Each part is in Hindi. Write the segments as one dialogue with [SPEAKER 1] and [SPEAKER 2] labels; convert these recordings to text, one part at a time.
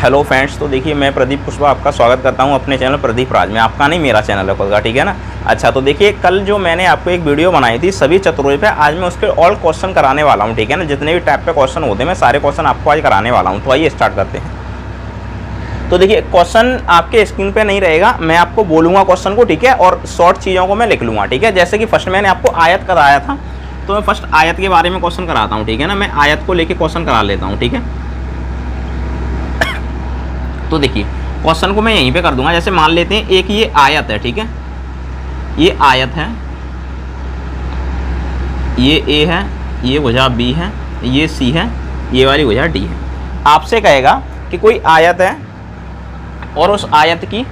[SPEAKER 1] हेलो फ्रेंड्स, तो देखिए मैं प्रदीप कुशवाहा आपका स्वागत करता हूं अपने चैनल प्रदीप राज में। आपका नहीं, मेरा चैनल है खुद का, ठीक है ना। अच्छा, तो देखिए कल जो मैंने आपको एक वीडियो बनाई थी सभी चतुर्भुज पे, आज मैं उसके ऑल क्वेश्चन कराने वाला हूं, ठीक है ना। जितने भी टाइप पे क्वेश्चन होते हैं मैं सारे क्वेश्चन आपको आज कराने वाला हूँ। तो आइए स्टार्ट करते हैं। तो देखिए क्वेश्चन आपके स्क्रीन पे नहीं रहेगा, मैं आपको बोलूँगा क्वेश्चन को, ठीक है, और शॉर्ट चीज़ों को मैं लिख लूँगा, ठीक है। जैसे कि फर्स्ट मैंने आपको आयत कराया था, तो मैं फर्स्ट आयत के बारे में क्वेश्चन कराता हूँ, ठीक है ना। मैं आयत को लेके क्वेश्चन करा लेता हूँ, ठीक है। तो देखिए क्वेश्चन को मैं यहीं पे कर दूंगा। जैसे मान लेते हैं एक ये आयत है, ठीक है, ये आयत है, ये ए है, ये भुजा बी है, ये सी है, ये वाली भुजा डी है। आपसे कहेगा कि कोई आयत है और उस आयत की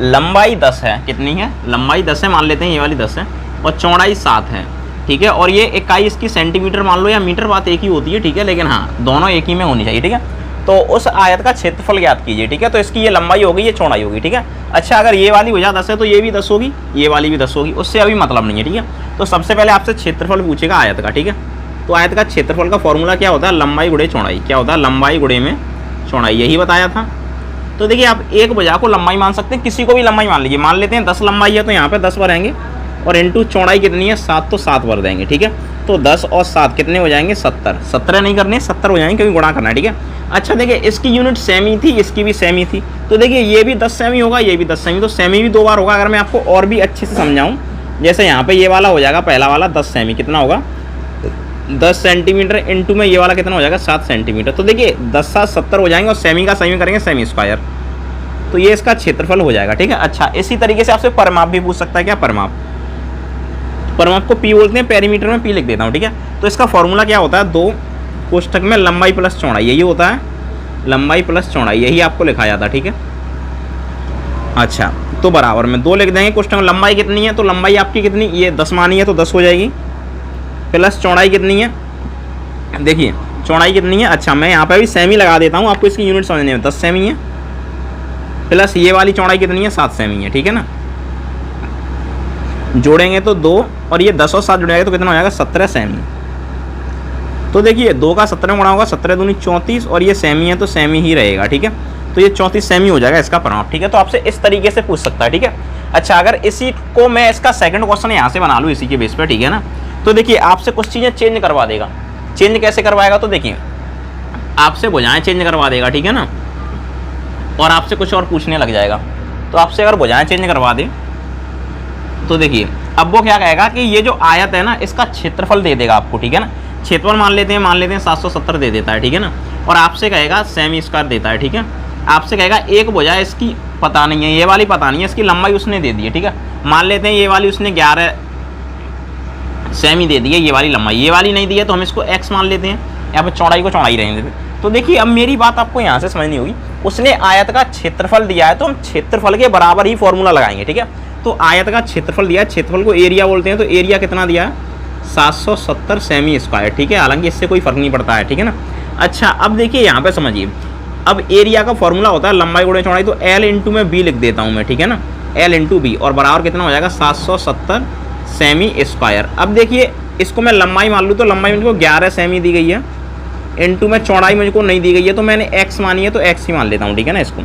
[SPEAKER 1] लंबाई 10 है। कितनी है? लंबाई 10 है, मान लेते हैं ये वाली 10 है, और चौड़ाई 7 है, ठीक है। और ये इकाई इसकी सेंटीमीटर मान लो या मीटर, बात एक ही होती है, ठीक है, लेकिन हाँ दोनों एक ही में होनी चाहिए, ठीक है। तो उस आयत का क्षेत्रफल ज्ञात कीजिए, ठीक है। तो इसकी ये लंबाई होगी, ये चौड़ाई होगी, ठीक है। अच्छा, अगर ये वाली भुजा 10 है तो ये भी 10 होगी, ये वाली भी 10 होगी, उससे अभी मतलब नहीं है, ठीक है। तो सबसे पहले आपसे क्षेत्रफल पूछेगा आयत का, ठीक है। तो आयत का क्षेत्रफल का फॉर्मूला क्या होता है? लंबाई गुणे चौड़ाई। क्या होता है? लंबाई गुणे में चौड़ाई, यही बताया था। तो देखिए आप एक भुजा को लंबाई मान सकते हैं, किसी को भी लंबाई मान लीजिए। मान लेते हैं 10 लंबाई है तो यहाँ पे 10 भरेंगे, और इंटू चौड़ाई कितनी है? 7, तो 7 भर देंगे, ठीक है। तो 10 और 7 कितने हो जाएंगे? 70। 17 नहीं करने, 70 हो जाएंगे, क्योंकि गुणा करना है, ठीक है। अच्छा देखिए इसकी यूनिट सेमी थी, इसकी भी सेमी थी, तो देखिए ये भी 10 सेमी होगा, ये भी 10 सेमी, तो सेमी भी 2 बार होगा। अगर मैं आपको और भी अच्छे से समझाऊँ, जैसे यहाँ पे ये वाला हो जाएगा, पहला वाला 10 सेमी, कितना होगा? 10 सेंटीमीटर, इंटू में ये वाला कितना हो जाएगा? 7 सेंटीमीटर। तो देखिए 10 7 70 हो जाएंगे, और सेमी का सेमी करेंगे सेमी स्क्वायर, तो ये इसका क्षेत्रफल हो जाएगा, ठीक है। अच्छा, इसी तरीके से आपसे परिमाप भी पूछ सकता है। क्या परिमाप? परिमाप को पी बोलते हैं, पेरीमीटर में पी लिख देता हूँ, ठीक है। तो इसका फॉर्मूला क्या होता है? 2 कोष्ठक में लंबाई प्लस चौड़ाई, यही होता है, लंबाई प्लस चौड़ाई, यही आपको लिखा जाता है, ठीक है। अच्छा, तो बराबर में 2 लिख देंगे। कोष्ठक में लंबाई कितनी है? तो लंबाई आपकी कितनी? ये 10 मानी है तो 10 हो जाएगी, प्लस चौड़ाई कितनी है? देखिए चौड़ाई कितनी है? अच्छा, मैं यहाँ पे भी सेमी लगा देता हूँ, आपको इसकी यूनिट समझने में। 10 सेमी है, प्लस ये वाली चौड़ाई कितनी है? 7 सेमी है, ठीक है ना। जोड़ेंगे तो 2, और ये 10 और 7 जुड़ेगा तो कितना हो जाएगा? 17 सेमी। तो देखिए 2 का 17 गुणा होगा, 17 दूनी 34, और ये सेमी है तो सेमी ही रहेगा, ठीक है। तो ये 34 सेमी हो जाएगा इसका परिमाप, ठीक है। तो आपसे इस तरीके से पूछ सकता है, ठीक है। अच्छा, अगर इसी को मैं इसका सेकंड क्वेश्चन यहाँ से बना लूँ इसी के बेस पर, ठीक है ना, तो देखिए आपसे कुछ चीज़ें चेंज करवा देगा। चेंज कैसे करवाएगा? तो देखिए आपसे भुजाएं चेंज करवा देगा, ठीक है ना, और आपसे कुछ और पूछने लग जाएगा। तो आपसे अगर भुजाएं चेंज करवा दे तो देखिए अब वो क्या कहेगा कि ये जो आयत है ना, इसका क्षेत्रफल दे देगा आपको, ठीक है ना। क्षेत्रफल मान लेते हैं 770 दे देता है, ठीक है ना। और आपसे कहेगा सेमी स्क्वायर देता है, ठीक है। आपसे कहेगा एक भुजा इसकी पता नहीं है, ये वाली पता नहीं है, इसकी लंबाई उसने दे दी है, ठीक है। मान लेते हैं ये वाली उसने 11 सेमी दे दी है, ये वाली लंबाई, ये वाली नहीं दी है, तो हम इसको x मान लेते हैं, यहाँ पे चौड़ाई को चौड़ाई रहने देते। तो देखिए अब मेरी बात आपको यहाँ से समझनी होगी। उसने आयत का क्षेत्रफल दिया है तो हम क्षेत्रफल के बराबर ही फॉर्मूला लगाएंगे, ठीक है। तो आयत का क्षेत्रफल दिया है, क्षेत्रफल को एरिया बोलते हैं, तो एरिया कितना दिया है? 770 सेमी स्क्वायर, ठीक है। हालांकि इससे कोई फर्क नहीं पड़ता है, ठीक है ना। अच्छा, अब देखिए यहाँ पे समझिए, अब एरिया का फॉर्मूला होता है लंबाई गुणे चौड़ाई, तो L इंटू में B लिख देता हूँ मैं, ठीक है ना। L इंटू B, और बराबर कितना हो जाएगा? 770 सेमी स्क्वायर। अब देखिए इसको मैं लंबाई मान लूँ तो लंबाई मुझको 11 सेमी दी गई है, इंटू में चौड़ाई मुझको नहीं दी गई है, तो मैंने x मानी है तो x ही मान लेता हूँ, ठीक है ना, इसको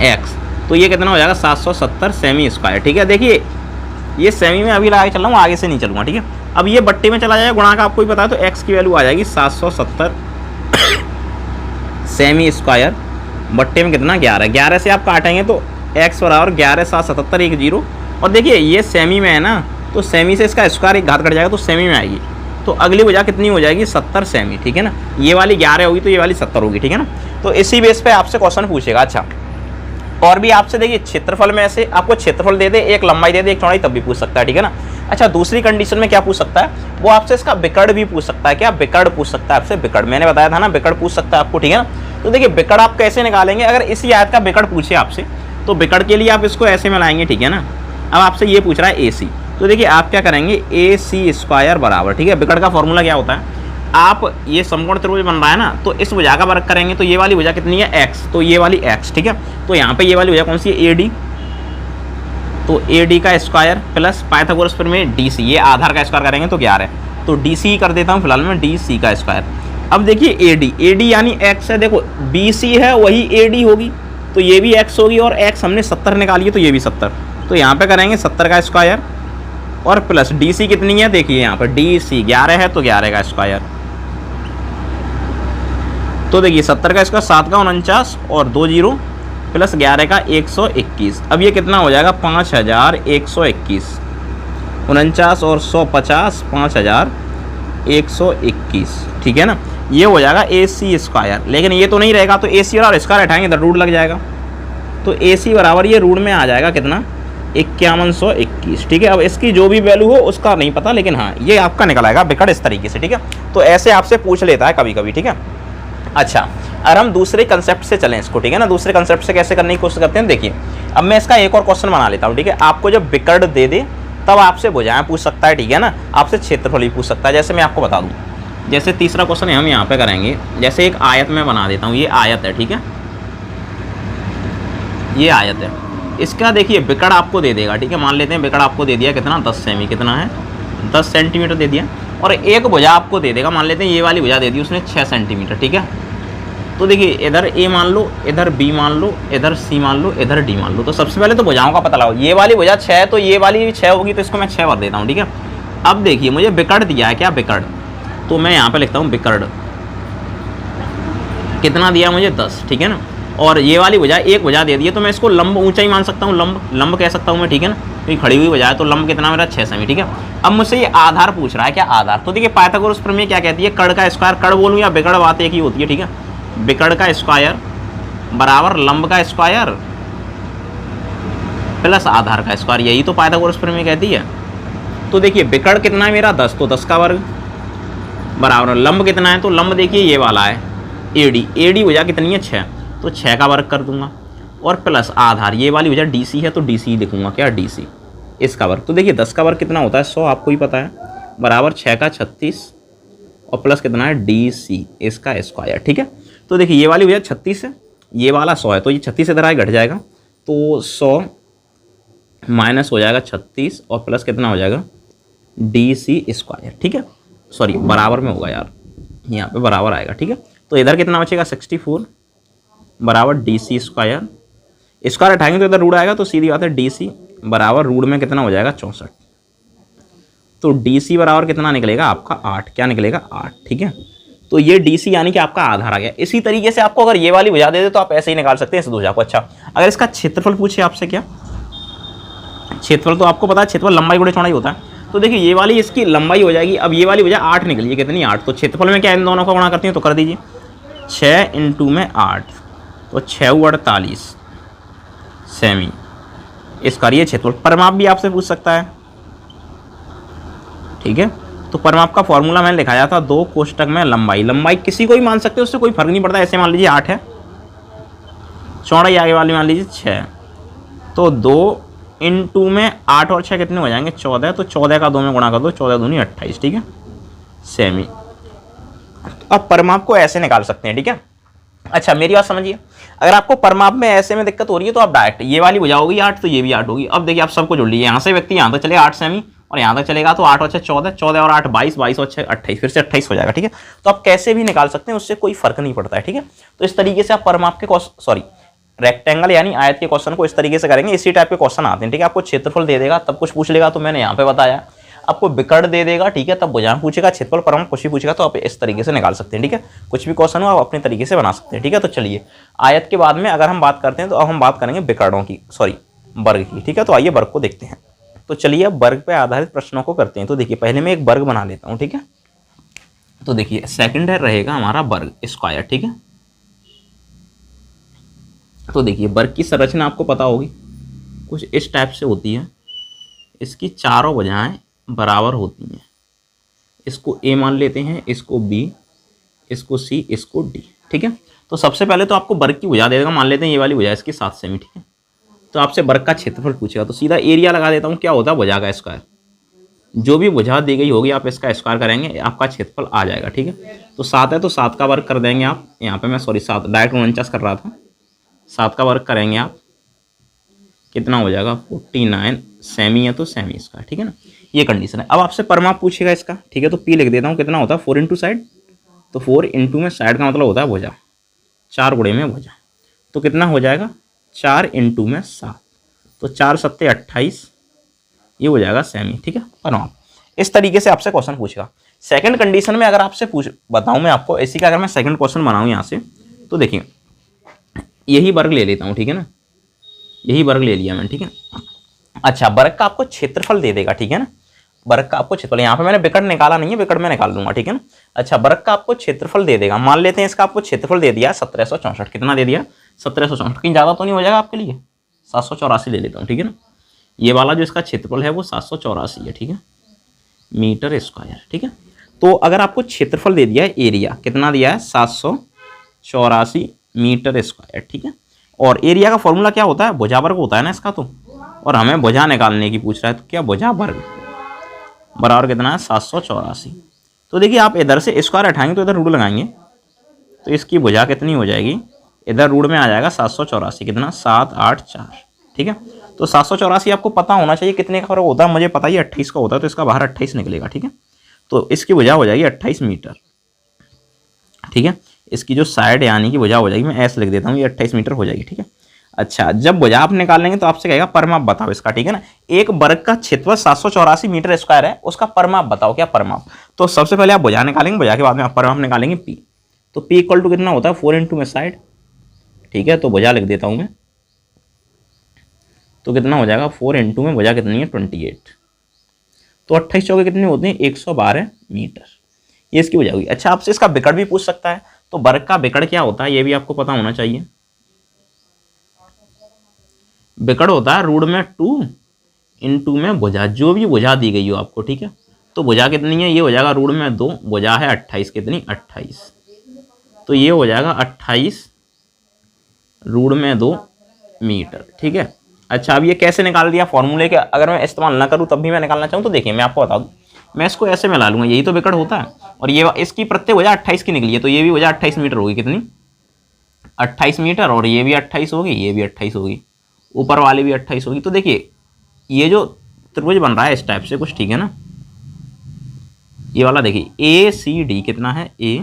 [SPEAKER 1] x। तो ये कितना हो जाएगा? 770 सेमी स्क्वायर, ठीक है। देखिए ये सेमी में अभी लगा के चल रहा हूँ, आगे से नहीं चलूँगा, ठीक है। अब ये बट्टे में चला जाएगा, गुणा का आपको ही पता है, तो x की वैल्यू आ जाएगी 770 सेमी स्क्वायर, बट्टे में कितना? 11। 11 से आप काटेंगे तो x बराबर 11 7 77 1 0। और देखिए ये सेमी में है ना, तो सेमी से इसका स्क्वायर एक घात कट जाएगा तो सेमी में आएगी। तो अगली भुजा कितनी हो जाएगी? 70 सेमी, ठीक है ना। ये वाली 11 होगी तो ये वाली 70 होगी, ठीक है ना। तो इसी बेस पे आपसे क्वेश्चन पूछेगा। अच्छा, और भी आपसे देखिए क्षेत्रफल में ऐसे आपको क्षेत्रफल दे दे, एक लंबाई दे दे, एक चौड़ाई, तब भी पूछ सकता है, ठीक है ना। अच्छा, दूसरी कंडीशन में क्या पूछ सकता है? वो आपसे इसका विकर्ण भी पूछ सकता है। क्या? विकर्ण पूछ सकता है आपसे, विकर्ण। मैंने बताया था ना, विकर्ण पूछ सकता है आपको, ठीक है ना। तो देखिए विकर्ण आप कैसे निकालेंगे? अगर इसी आयत का विकर्ण पूछे आपसे, तो विकर्ण के लिए आप इसको ऐसे में लाएंगे, ठीक है ना। अब आपसे ये पूछ रहा है AC, तो देखिए आप क्या करेंगे? AC स्क्वायर बराबर, ठीक है। विकर्ण का फॉर्मूला क्या होता है? आप ये समकोण त्रिभुज बन रहा है ना, तो इस भुजा का वर्ग करेंगे, तो ये वाली भुजा कितनी है? x, तो ये वाली x, ठीक है। तो यहाँ पे ये वाली भुजा कौन सी है? AD, तो AD का स्क्वायर प्लस पाइथागोरस प्रमेय DC, ये आधार का स्क्वायर करेंगे तो 11, तो DC कर देता हूँ फिलहाल मैं, DC का स्क्वायर। अब देखिए AD, AD यानी x है, देखो BC है वही AD होगी, तो ये भी x होगी, और x हमने 70 निकाली है तो ये भी 70, तो यहाँ पे करेंगे 70 का स्क्वायर और प्लस DC कितनी है, देखिए यहाँ पर DC 11 है तो 11 का स्क्वायर, तो देखिए 70 का स्क्वायर 7 का 49 और 2 जीरो प्लस 11 का 121। अब ये कितना हो जाएगा 5121, 49 और 150 5121, ठीक है ना। ये हो जाएगा AC स्क्वायर, लेकिन ये तो नहीं रहेगा, तो AC और स्क्वायर हटाएंगे इधर रूट लग जाएगा, तो AC बराबर ये रूट में आ जाएगा कितना 5121, ठीक है। अब इसकी जो भी वैल्यू हो उसका नहीं पता, लेकिन हाँ ये आपका निकल आएगा बिकट इस तरीके से, ठीक है। तो ऐसे आपसे पूछ लेता है कभी कभी, ठीक है। अच्छा, अगर हम दूसरे कंसेप्ट से चलें इसको, ठीक है ना, दूसरे कंसेप्ट से कैसे करने की कोशिश करते हैं, देखिए अब मैं इसका एक और क्वेश्चन बना लेता हूँ, ठीक है। आपको जब बिकट दे दे तब आपसे भुजाएं पूछ सकता है, ठीक है ना, आपसे क्षेत्रफल भी पूछ सकता है। जैसे मैं आपको बता दूँ, जैसे तीसरा क्वेश्चन हम यहाँ पे करेंगे, जैसे एक आयत में बना देता हूँ, ये आयत है, ठीक है, ये आयत है, इसका देखिए बिकट आपको दे देगा, ठीक है। मान लेते हैं बिकट आपको दे दिया कितना 10 सेमी, कितना है 10 सेंटीमीटर दे दिया, और एक भुजा आपको दे देगा, मान लेते हैं ये वाली भुजा दे दी उसने 6 सेंटीमीटर, ठीक है। तो देखिए इधर A मान लो, इधर B मान लो, इधर C मान लो, इधर D मान लो। तो सबसे पहले तो भुजाओं का पता लगाओ, ये वाली भुजा 6 है तो ये वाली भी 6 होगी, तो इसको मैं 6 भर देता हूँ, ठीक है। अब देखिए मुझे बिकट दिया है, क्या बिकट, तो मैं यहाँ पे लिखता हूँ बिकट कितना दिया मुझे 10, ठीक है ना। और ये वाली भुजा एक भुजा दे दी है, तो मैं इसको लंब ऊंचाई मान सकता हूँ, लंब कह सकता हूँ मैं, ठीक है ना, तो ये खड़ी हुई भुजा है तो लंब कितना मेरा 6 सेमी, ठीक है। अब मुझसे ये आधार पूछ रहा है, क्या आधार, तो देखिए पाइथागोरस प्रमेय क्या कहती है, कड़ का स्क्वायर, कड़ बोलूँ या बिकट बात एक ही होती है, ठीक है। बिकट का स्क्वायर बराबर लंब का स्क्वायर प्लस आधार का स्क्वायर, यही तो पाइथागोरस प्रमेय कहती है। तो देखिए बिकट कितना है मेरा 10, तो 10 का वर्ग बराबर लंब कितना है, तो लंब देखिए ये वाला है AD भुजा कितनी है 6, तो 6 का वर्ग कर दूंगा, और प्लस आधार ये वाली भुजा DC है तो DC लिखूंगा, क्या DC इसका वर्ग। तो देखिए 10 का वर्ग कितना होता है 100, आपको ही पता है, बराबर 6 का 36 और प्लस कितना है DC इसका स्क्वायर, ठीक है। तो देखिए ये वाली भुजा 36 है, ये वाला 100 है, तो ये 36 इधर आए घट जाएगा, तो 100 माइनस हो जाएगा 36 और प्लस कितना हो जाएगा DC स्क्वायर, ठीक है। सॉरी बराबर में होगा यार, यहाँ पे बराबर आएगा, ठीक है। तो इधर कितना बचेगा 64 बराबर DC स्क्वायर, स्क्वायर हटाएंगे तो इधर रूट आएगा, तो सीधी बात है DC बराबर रूट में कितना हो जाएगा 64, तो DC बराबर कितना निकलेगा आपका 8, क्या निकलेगा 8, ठीक है। तो ये DC यानी कि आपका आधार आ गया। इसी तरीके से आपको अगर ये वाली भुजा दे दे तो आप ऐसे ही निकाल सकते हैं इस भुजा को। अच्छा, अगर इसका क्षेत्रफल पूछे आपसे, क्या क्षेत्रफल, तो आपको पता है क्षेत्रफल लंबाई गुणे चौड़ाई होता है, तो देखिए ये वाली इसकी लंबाई हो जाएगी। अब ये वाली भुजा 8 निकली है, कितनी 8, तो क्षेत्रफल में क्या इन दोनों का गुणा करती हैं, तो कर दीजिए 6 × में 8, तो 6 48 सेमी इसका ये क्षेत्रफल। परिमाप भी आपसे पूछ सकता है, ठीक है। तो परिमाप का फॉर्मूला मैंने लिखाया था 2 कोष्टक में लंबाई, लंबाई किसी को भी मान सकते हो, उससे कोई फर्क नहीं पड़ता। ऐसे मान लीजिए 8 है, चौड़ाई आगे वाली मान लीजिए 6, तो 2 × में 8 और 6 कितने हो जाएंगे 14, तो 14 का 2 में गुणा कर दो, 14 दूनी 28, ठीक है सेमी। अब परिमाप को ऐसे निकाल सकते हैं, ठीक है। अच्छा मेरी बात समझिए, अगर आपको परिमाप में ऐसे में दिक्कत हो रही है तो आप डायरेक्ट ये वाली भुजा होगी 8 तो ये भी 8 होगी। अब देखिए आप सबको जोड़ लीजिए, यहाँ से व्यक्ति यहाँ तक चलेगा 8 सेमी और यहाँ तक चलेगा, तो 8 और 6 14, 14 और 8 22, 22 और 6 28, फिर से 28 हो जाएगा, ठीक है। तो आप कैसे भी निकाल सकते हैं, उससे कोई फर्क नहीं पड़ता है, ठीक है। तो इस तरीके से आप परिमाप के रेक्टेंगल यानी आयत के क्वेश्चन को इस तरीके से करेंगे। इसी टाइप के क्वेश्चन आते हैं, ठीक है। आपको क्षेत्रफल दे देगा तब कुछ पूछ लेगा, तो मैंने यहाँ पे बताया। आपको बिकट दे देगा, ठीक है, तब भुजाएं पूछेगा, क्षेत्रफल परिमाप कुछ भी पूछेगा, तो आप इस तरीके से निकाल सकते हैं, ठीक है। कुछ भी क्वेश्चन हो आप अपने तरीके से बना सकते हैं, ठीक है। तो चलिए आयत के बाद में अगर हम बात करते हैं तो अब हम बात करेंगे बिकटों की, वर्ग की, ठीक है। तो आइए वर्ग को देखते हैं। तो चलिए अब वर्ग पे आधारित प्रश्नों को करते हैं। तो देखिए पहले मैं एक वर्ग बना लेता हूँ, ठीक है। तो देखिए सेकंड रहेगा हमारा वर्ग स्क्वायर, ठीक है। तो देखिए वर्ग की संरचना आपको पता होगी, कुछ इस टाइप से होती है। इसकी चारों भुजाएं बराबर होती हैं। इसको A मान लेते हैं, इसको B, इसको C, इसको D, ठीक है। तो सबसे पहले तो आपको वर्ग की भुजा दे देगा, मान लेते हैं ये वाली भुजा इसकी 7 सेमी, ठीक है। तो आपसे वर्ग का क्षेत्रफल पूछेगा, तो सीधा एरिया लगा देता हूँ, क्या होता है भुजा का स्क्वायर। जो भी भुजा दी गई होगी आप इसका स्क्वायर करेंगे, आपका क्षेत्रफल आ जाएगा, ठीक है। तो 7 है तो 7 का वर्ग कर देंगे आप, यहाँ पे मैं 7 डायरेक्ट 49 कर रहा था, 7 का वर्ग करेंगे आप, कितना हो जाएगा 49 सेमी है तो सेमी इसका, ठीक है ना। ये कंडीशन है। अब आपसे परिमाप पूछेगा इसका, ठीक है। तो P लिख देता हूँ, कितना होता है 4 × साइड, तो 4 इंटू में साइड का मतलब होता है भुजा, 4 गुणे में भुजा, तो कितना हो जाएगा 4 इंटू में 7, तो 4 सत्ते 28, ये हो जाएगा सेमी। ठीक है, बनाओ। इस तरीके से आपसे क्वेश्चन पूछेगा। सेकंड कंडीशन में अगर आपसे बताऊं मैं आपको इसी का, अगर मैं सेकंड क्वेश्चन बनाऊं यहाँ से, तो देखिए यही वर्ग ले लेता हूँ, ठीक है ना, यही वर्ग ले लिया मैंने, ठीक है। अच्छा, वर्ग का आपको क्षेत्रफल दे देगा, ठीक है ना, वर्ग का आपको क्षेत्रफल, यहाँ पे मैंने विकर्ण निकाला नहीं है, विकर्ण मैं निकाल दूंगा, ठीक है ना। अच्छा, वर्ग का आपको क्षेत्रफल दे देगा, मान लेते हैं इसका आपको क्षेत्रफल दे दिया 1764, कितना दे दिया 1764, कहीं ज़्यादा तो नहीं हो जाएगा आपके लिए, 784 ले लेता हूँ, ठीक है ना। ये वाला जो इसका क्षेत्रफल है वो 784 है, ठीक है, मीटर स्क्वायर, ठीक है। तो अगर आपको क्षेत्रफल दे दिया है, एरिया कितना दिया है 784 मीटर स्क्वायर, ठीक है। और एरिया का फॉर्मूला क्या होता है, भुजा वर्ग होता है ना इसका, तो और हमें भुजा निकालने की पूछ रहा है, तो क्या भुजा वर्ग बराबर कितना है 784। तो देखिए आप इधर से स्क्वायर हटाएंगे तो इधर रूट लगाएंगे, तो इसकी भुजा कितनी हो जाएगी, इधर रूट में आ जाएगा 784, कितना 784, ठीक है। तो 784 आपको पता होना चाहिए कितने का फर्क होता है, मुझे पता ही 28 का होता है, तो इसका बाहर 28 निकलेगा, ठीक है। तो इसकी भुजा हो जाएगी 28 मीटर, ठीक है। इसकी जो साइड यानी कि भुजा हो जाएगी, मैं ऐसे लिख देता हूँ, ये 28 मीटर हो जाएगी, ठीक है। अच्छा, जब भुजा आप निकालेंगे तो आपसे कहेगा परिमाप बताओ इसका, ठीक है ना। एक वर्ग का क्षेत्रफल 784 मीटर स्क्वायर है, उसका परिमाप बताओ, क्या परिमाप। तो सबसे पहले आप भुजा निकालेंगे, भुजा के बाद में आप परिमाप निकालेंगे पी। तो पी इक्वल टू कितना होता है 4 इंटू में साइड, ठीक है। तो भुजा लिख देता हूँ मैं, तो कितना हो जाएगा 4 इंटू में भुजा कितनी है 28, तो 28 चौके कितनी होती है 112 मीटर, ये इसकी भुजा होगी। अच्छा, आपसे इसका विकर्ण भी पूछ सकता है, तो वर्ग का विकर्ण क्या होता है ये भी आपको पता होना चाहिए। विकर्ण होता है रूट में 2 इंटू में भुजा, जो भी भुजा दी गई हो आपको, ठीक है। तो भुजा कितनी है, ये हो जाएगा रूट में 2, भुजा है 28, कितनी 28, तो ये हो जाएगा 28 रूट में 2 मीटर, ठीक है। अच्छा, अब ये कैसे निकाल दिया फॉर्मूले के, अगर मैं इस्तेमाल ना करूँ तब भी मैं निकालना चाहूँ, तो देखिए मैं आपको बता दूँ, मैं इसको ऐसे मिला लूँगा, यही तो विकर्ण होता है, और ये इसकी प्रत्येक भुजा 28 की निकली है, तो ये भी भुजा 28 मीटर होगी, कितनी 28 मीटर, और ये भी 28 होगी, ये भी 28 होगी, ऊपर वाली भी 28 होगी। तो देखिए ये जो त्रिभुज बन रहा है इस टाइप से कुछ, ठीक है ना, ये वाला देखिए ए सी डी कितना है, ए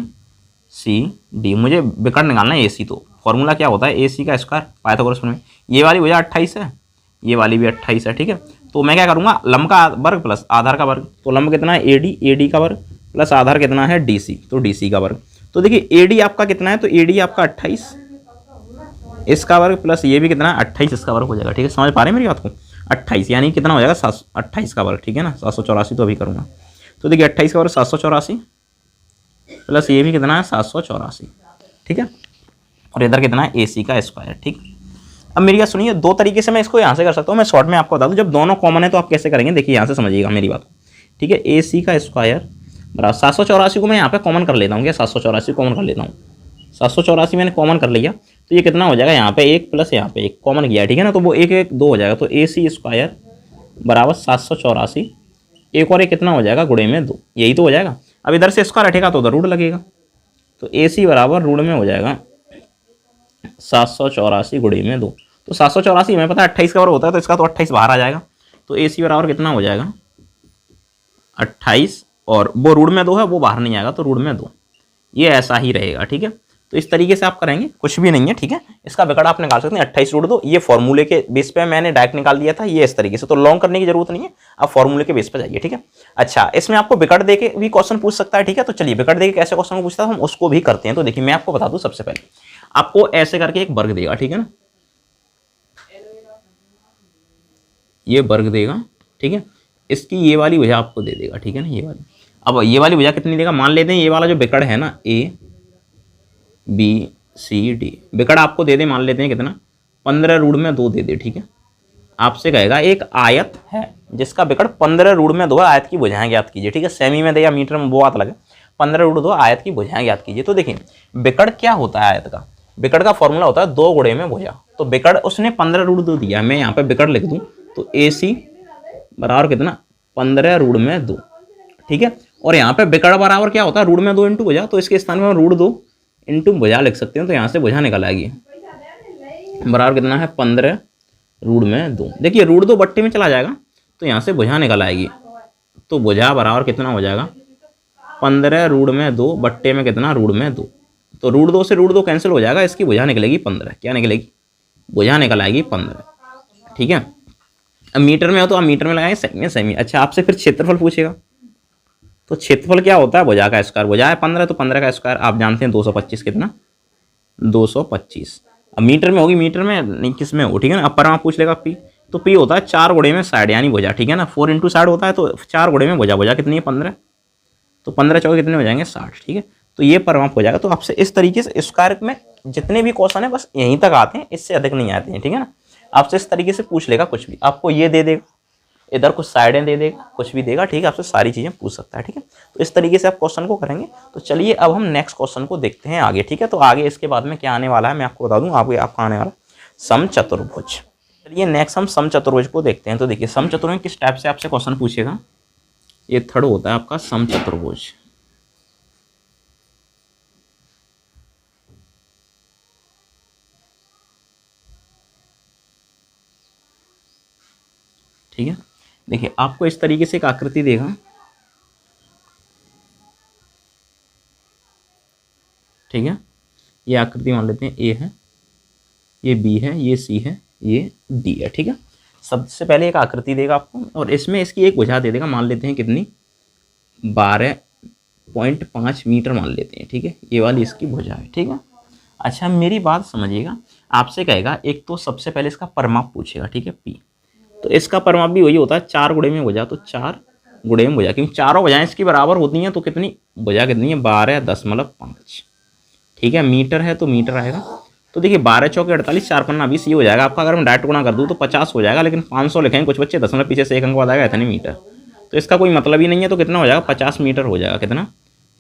[SPEAKER 1] सी डी, मुझे विकर्ण निकालना है ए सी, तो फॉर्मूला क्या होता है ए सी का स्क्वायर, पाइथागोरस में। ये वाली भुजा 28 है, ये वाली भी 28 है, ठीक है। तो मैं क्या करूँगा, लंब का वर्ग प्लस आधार का वर्ग, तो लंब कितना है ए डी का वर्ग प्लस आधार कितना है डी सी, तो डी सी का वर्ग। तो देखिए ए डी आपका कितना है, तो ए डी आपका 28 इसका वर्ग प्लस ये भी कितना 28 इसका वर्ग हो जाएगा, ठीक है। समझ पा रहे हैं मेरी बात को, 28 यानी कितना हो जाएगा 28 का वर्ग, ठीक है ना, 784 तो अभी करूँगा। तो देखिए 28 का वर्ग 784 प्लस ये भी कितना है 784, ठीक है, और इधर कितना है ए सी का स्क्वायर, ठीक। अब मेरी बात सुनिए, दो तरीके से मैं इसको यहाँ से कर सकता हूँ, मैं शॉर्ट में आपको बता दूँ, जब दोनों कॉमन है तो आप कैसे करेंगे, देखिए यहाँ से समझिएगा मेरी बात को, ठीक है। ए सी का स्क्वायर बराबर 784 को मैं यहाँ पे कॉमन कर लेता हूँ, क्या 784 कॉमन कर लेता हूँ, 784 मैंने कॉमन कर लिया, तो ये कितना हो जाएगा, यहाँ पे 1 प्लस यहाँ पे 1 कॉमन किया है, ठीक है ना, तो वो 1 1 2 हो जाएगा, तो ए सी स्क्वायर बराबर 784, एक और एक कितना हो जाएगा गुणे में 2, यही तो हो जाएगा। अब इधर से स्क्वायर हटेगा तो उधर रूट लगेगा, तो ए सी बराबर रूट में हो जाएगा 784 गुणे में 2, तो 784 हमें पता है 28 का वर्ग होता है, तो इसका तो 28 बाहर आ जाएगा, तो ए सी बराबर कितना हो जाएगा 28, और वो रूट में 2 है वो बाहर नहीं आएगा, तो रूट में 2, ये ऐसा ही रहेगा, ठीक है। तो इस तरीके से आप करेंगे, कुछ भी नहीं है, ठीक है। इसका विकर्ण आप निकाल सकते हैं 28 रूट 2, ये फॉर्मूले के बेस पे मैंने डायरेक्ट निकाल दिया था, ये इस तरीके से, तो लॉन्ग करने की जरूरत नहीं है, आप फॉर्मूले के बेस पे जाइए, ठीक है। अच्छा, इसमें आपको विकर्ण देके भी क्वेश्चन पूछ सकता है, ठीक है। तो चलिए विकर्ण देके कैसे क्वेश्चन पूछता है हम उसको भी करते हैं। तो देखिए मैं आपको बता दूं, सबसे पहले आपको ऐसे करके एक वर्ग देगा, ठीक है ना, ये वर्ग देगा, ठीक है। इसकी ये वाली भुजा आपको दे देगा, ठीक है ना, ये वाली। अब ये वाली भुजा कितनी देगा, मान लेते हैं ये वाला जो विकर्ण है ना ए बी सी डी, विकर्ण आपको दे दे, मान लेते हैं कितना 15 रूट में 2 दे दे, ठीक है। आपसे कहेगा एक आयत है जिसका विकर्ण 15 रूट में 2 आयत की भुजाएं ज्ञात कीजिए, ठीक है। सेमी में दे या मीटर में वो बात लगे, 15 रूट 2 आयत की भुजाएं ज्ञात कीजिए। तो देखिए विकर्ण क्या होता है आयत का, विकर्ण का फॉर्मूला होता है 2 गुणे में भुजा, तो विकर्ण उसने 15 रूट 2 दिया, मैं यहाँ पे विकर्ण लिख दूँ, तो ए सी बराबर कितना 15 रूट में 2, ठीक है। और यहाँ पे विकर्ण बराबर क्या होता है रूट में 2 इंटू भुजा, तो इसके स्थान में हम रूट 2 इंटू भुजा लिख सकते हैं, तो यहाँ से भुजा निकल आएगी, बराबर कितना है 15 रूट में 2। देखिए रूट 2 बट्टे में चला जाएगा, तो यहाँ से भुजा निकल आएगी, तो भुजा बराबर कितना हो जाएगा 15 रूट में 2 बट्टे में कितना, रूट में 2। तो रूट 2 से रूट 2 कैंसिल हो जाएगा, इसकी भुजा निकलेगी 15। क्या निकलेगी, भुजा निकल आएगी 15। ठीक है, अब मीटर में हो तो आप मीटर में लगाएंगे, सेमी सेमी। अच्छा, आपसे फिर क्षेत्रफल पूछेगा, तो क्षेत्रफल क्या होता है, भुजा का स्क्वायर। भुजा है 15, तो 15 का स्क्वायर आप जानते हैं 225 कितना, 225। अब मीटर में होगी, मीटर में नहीं किस में हो, ठीक है ना। अब पर आप पूछ लेगा पी, तो पी होता है 4 गुणे में साइड यानी भुजा, ठीक है ना। 4 इंटू साइड होता है, तो 4 गुणे में भुजा। भुजा कितनी है, 15, तो 15 चौके कितने हो जाएंगे, 60। ठीक है, तो ये परमाप हो जाएगा। तो आपसे इस तरीके से स्क्वायर में जितने भी क्वेश्चन है बस यहीं तक आते हैं, इससे अधिक नहीं आते हैं, ठीक है ना। आपसे इस तरीके से पूछ लेगा कुछ भी, आपको ये दे देगा, इधर कुछ साइडें दे देगा, कुछ भी देगा, ठीक है। आपसे सारी चीज़ें पूछ सकता है, ठीक है। तो इस तरीके से आप क्वेश्चन को करेंगे। तो चलिए अब हम नेक्स्ट क्वेश्चन को देखते हैं आगे, ठीक है। तो आगे इसके बाद में क्या आने वाला है मैं आपको बता दूं, आपका आने वाला समचतुर्भुज। चलिए नेक्स्ट हम समचतुर्भुज को देखते हैं। तो देखिए समचतुर्भुज किस टाइप से आपसे क्वेश्चन पूछेगा, ये थर्ड होता है आपका समचतुर्भुज। ठीक है, देखिए आपको इस तरीके से एक आकृति देगा, ठीक है। ये आकृति मान लेते हैं ए है, ये बी है, ये सी है, ये डी है, ठीक है। सबसे पहले एक आकृति देगा आपको और इसमें इसकी एक भुजा दे देगा, मान लेते हैं कितनी, 12.5 मीटर मान लेते हैं, ठीक है। ये वाली इसकी भुजा है, ठीक है। अच्छा मेरी बात समझिएगा, आपसे कहेगा एक तो सबसे पहले इसका परिमाप पूछेगा, ठीक है, पी। तो इसका परिमाप भी वही होता है, 4 गुणे में भुजा, तो 4 गुणे में भुजा, क्योंकि चारों भुजाएं इसकी बराबर होती हैं। तो कितनी भुजा कितनी है, 12.5, ठीक है। मीटर है तो मीटर आएगा। तो देखिए 12 चौके 48, 4 पन्ना 20, ये हो जाएगा आपका। अगर मैं डायरेक्ट गुणा कर दूँ तो 50 हो जाएगा, लेकिन 500 लिखेंगे कुछ बच्चे, दशमलव पीछे से एक अंक बाद आएगा, इतने मीटर। तो इसका कोई मतलब ही नहीं है। तो कितना हो जाएगा, 50 मीटर हो जाएगा। कितना,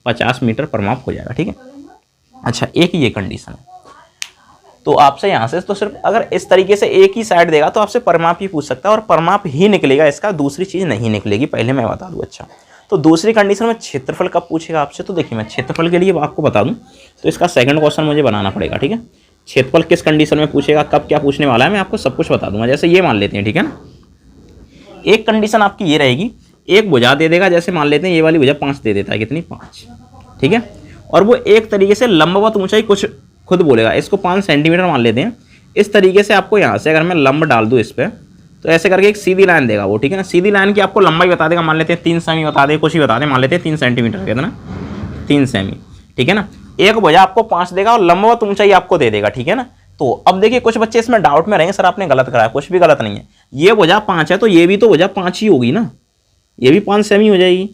[SPEAKER 1] 50 मीटर परिमाप हो जाएगा, ठीक है। अच्छा एक ये कंडीशन है। तो आपसे यहाँ से तो सिर्फ अगर इस तरीके से एक ही साइड देगा तो आपसे परिमाप ही पूछ सकता है, और परिमाप ही निकलेगा इसका, दूसरी चीज़ नहीं निकलेगी, पहले मैं बता दूँ। अच्छा तो दूसरी कंडीशन में क्षेत्रफल कब पूछेगा आपसे, तो देखिए मैं क्षेत्रफल के लिए आपको बता दूं, तो इसका सेकंड क्वेश्चन मुझे बनाना पड़ेगा, ठीक है। क्षेत्रफल किस कंडीशन में पूछेगा, कब क्या पूछने वाला है, मैं आपको सब कुछ बता दूंगा। जैसे ये मान लेते हैं, ठीक है ना, एक कंडीशन आपकी ये रहेगी, एक भुजा दे देगा, जैसे मान लेते हैं ये वाली भुजा 5 दे देता है, कितनी, 5, ठीक है। और वो एक तरीके से लंबवत ऊंचाई कुछ खुद बोलेगा, इसको 5 सेंटीमीटर मान लेते हैं। इस तरीके से आपको यहाँ से अगर मैं लंब डाल दूँ इस पर, तो ऐसे करके एक सीधी लाइन देगा वो, ठीक है ना। सीधी लाइन की आपको लंबाई बता देगा, मान लेते हैं 3 सेमी बता दे, कुछ ही बता दे, मान लेते हैं 3 सेंटीमीटर, कितना, 3 सेमी, ठीक है ना। एक भुजा आपको 5 देगा और लंबवत ऊंचाई आपको दे देगा, ठीक है ना। तो अब देखिए कुछ बच्चे इसमें डाउट में रहेंगे, सर आपने गलत कराया, कुछ भी गलत नहीं है। ये भुजा 5 है तो ये भी तो भुजा 5 ही होगी ना, ये भी 5 सेमी हो जाएगी।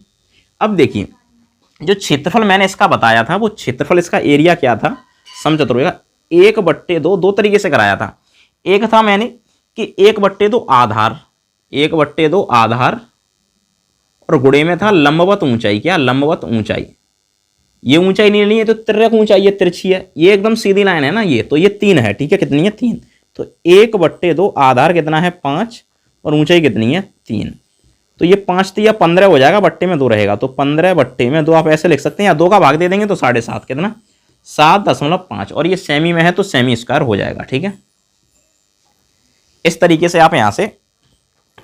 [SPEAKER 1] अब देखिए जो क्षेत्रफल मैंने इसका बताया था, वो क्षेत्रफल इसका एरिया क्या था समचतुर्भुज का, 1/2, 2 तरीके से कराया था। एक था मैंने कि 1/2 आधार, 1/2 आधार, और गुणे में था लंबवत ऊंचाई, क्या, लंबवत ऊंचाई। ये ऊंचाई नहीं है तो तिर्यक ऊंचाई, ये तिरछी है, ये एकदम सीधी लाइन है ना, ये तो ये 3 है, ठीक है। कितनी है, 3। तो 1/2 आधार कितना है, 5, और ऊंचाई कितनी है, 3। तो ये 5 या 15 हो जाएगा, बट्टे में 2 रहेगा, तो 15/2 आप ऐसे लिख सकते हैं, या 2 का भाग दे देंगे तो 7.5, कितना, 7.5। और ये सेमी में है तो सेमी स्क्वायर हो जाएगा, ठीक है। इस तरीके से आप यहां से